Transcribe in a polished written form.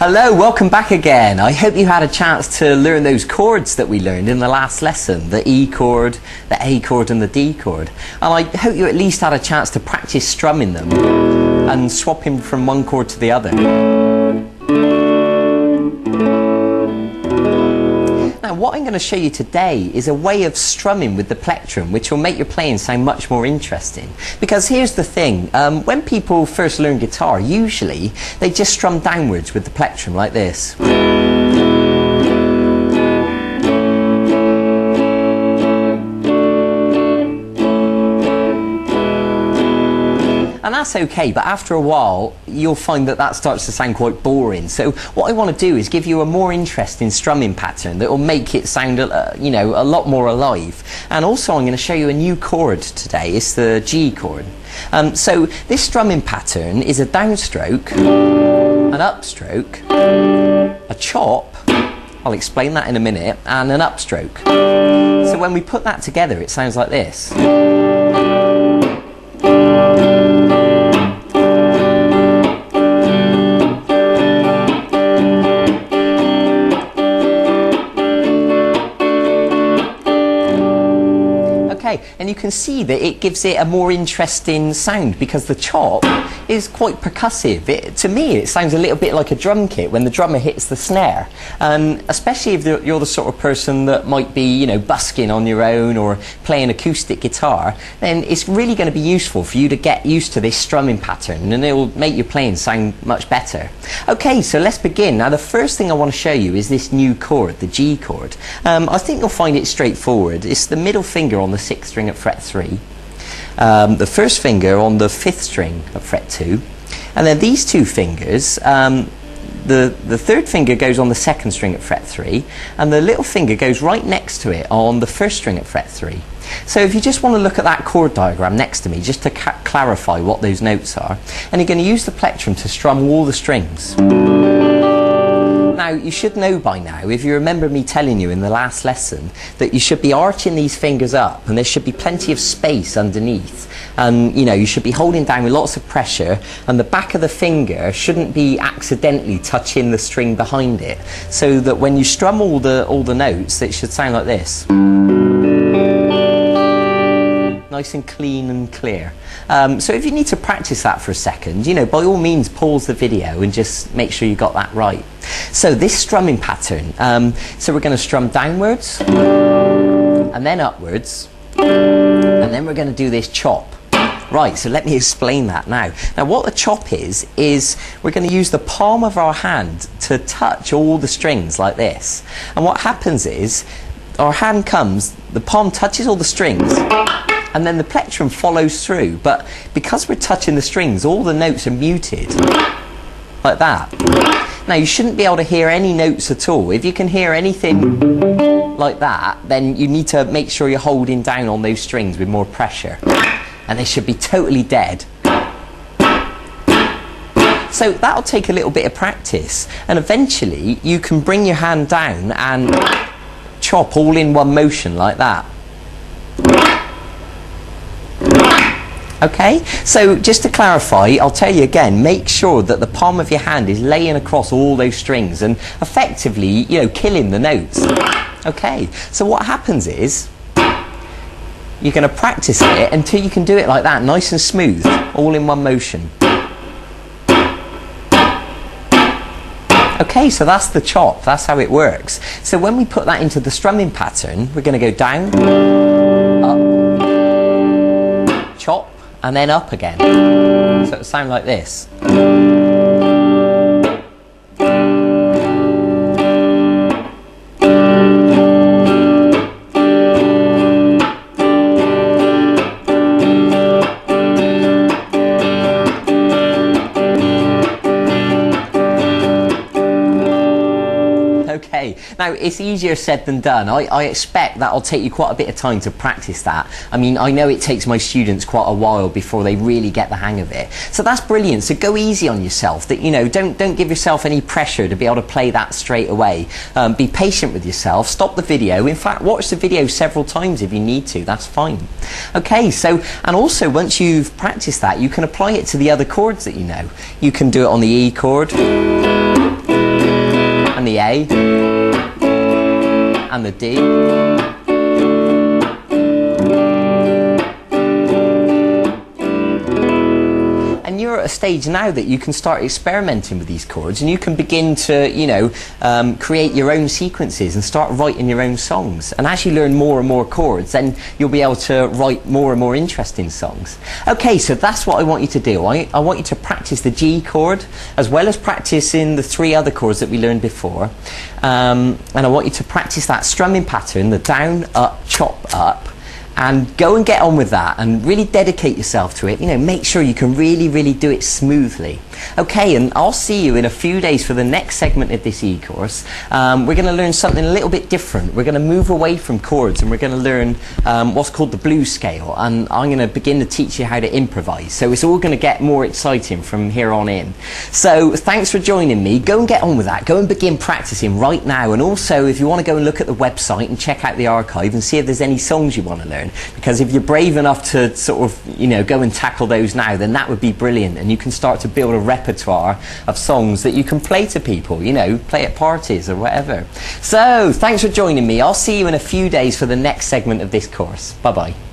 Hello, welcome back again. I hope you had a chance to learn those chords that we learned in the last lesson, the E chord, the A chord and the D chord. And I hope you at least had a chance to practice strumming them and swapping from one chord to the other. Now what I'm going to show you today is a way of strumming with the plectrum which will make your playing sound much more interesting. Because here's the thing, when people first learn guitar, usually they just strum downwards with the plectrum like this. And that's okay, but after a while you'll find that that starts to sound quite boring. So what I want to do is give you a more interesting strumming pattern that will make it sound a lot more alive. And also I'm going to show you a new chord today. It's the G chord. So this strumming pattern is a downstroke, an upstroke, a chop, I'll explain that in a minute, and an upstroke. So when we put that together it sounds like this. And you can see that it gives it a more interesting sound because the chop is quite percussive. To me it sounds a little bit like a drum kit when the drummer hits the snare, especially if you're the sort of person that might be busking on your own or playing acoustic guitar. Then it's really going to be useful for you to get used to this strumming pattern, and it will make your playing sound much better. Okay, so let's begin. Now the first thing I want to show you is this new chord, the G chord. I think you'll find it straightforward. It's the middle finger on the 6th string at fret 3, the first finger on the 5th string at fret 2, and then these two fingers, the 3rd finger goes on the 2nd string at fret 3, and the little finger goes right next to it on the 1st string at fret 3. So if you just want to look at that chord diagram next to me just to clarify what those notes are, and you're going to use the plectrum to strum all the strings. Now you should know by now, if you remember me telling you in the last lesson, that you should be arching these fingers up and there should be plenty of space underneath, and you should be holding down with lots of pressure, and the back of the finger shouldn't be accidentally touching the string behind it, so that when you strum all the notes it should sound like this. Nice and clean and clear. So if you need to practice that for a second, by all means pause the video and just make sure you got that right. So this strumming pattern, so we're going to strum downwards and then upwards, and then we're going to do this chop. Right, so let me explain that now. Now what the chop is we're going to use the palm of our hand to touch all the strings like this. And what happens is our hand comes, the palm touches all the strings, and then the plectrum follows through, but because we're touching the strings all the notes are muted like that. Now you shouldn't be able to hear any notes at all. If you can hear anything like that, then you need to make sure you're holding down on those strings with more pressure, and they should be totally dead. So that'll take a little bit of practice, and eventually you can bring your hand down and chop all in one motion like that. Okay, so just to clarify, I'll tell you again, make sure that the palm of your hand is laying across all those strings and effectively, killing the notes. Okay, so what happens is you're going to practice it until you can do it like that, nice and smooth, all in one motion. Okay, so that's the chop, that's how it works. So when we put that into the strumming pattern, we're going to go down, up, chop, and then up again. So it'll sound like this. Okay, now it's easier said than done. I expect that'll take you quite a bit of time to practice that. I mean, I know it takes my students quite a while before they really get the hang of it. So that's brilliant. So go easy on yourself. Don't give yourself any pressure to be able to play that straight away. Be patient with yourself. Stop the video. In fact, watch the video several times if you need to. That's fine. Okay, so, and also once you've practiced that, you can apply it to the other chords that you know. You can do it on the E chord. and the A, and the D. And you're at a stage now that you can start experimenting with these chords, and you can begin to, you know, create your own sequences and start writing your own songs. And as you learn more and more chords, then you'll be able to write more and more interesting songs. Okay, so that's what I want you to do. I want you to practice the G chord as well as practicing the 3 other chords that we learned before. And I want you to practice that strumming pattern, the down, up, chop, up. And go and get on with that and really dedicate yourself to it. You know, make sure you can really do it smoothly. Okay, and I'll see you in a few days for the next segment of this e-course. We're going to learn something a little bit different. We're going to move away from chords and we're going to learn what's called the blues scale. And I'm going to begin to teach you how to improvise. So it's all going to get more exciting from here on in. So thanks for joining me. Go and get on with that. Go and begin practicing right now. And also, if you want to go and look at the website and check out the archive and see if there's any songs you want to learn. Because if you're brave enough to sort of, you know, go and tackle those now, then that would be brilliant. And you can start to build a repertoire of songs that you can play to people, you know, play at parties or whatever. So, thanks for joining me. I'll see you in a few days for the next segment of this course. Bye-bye.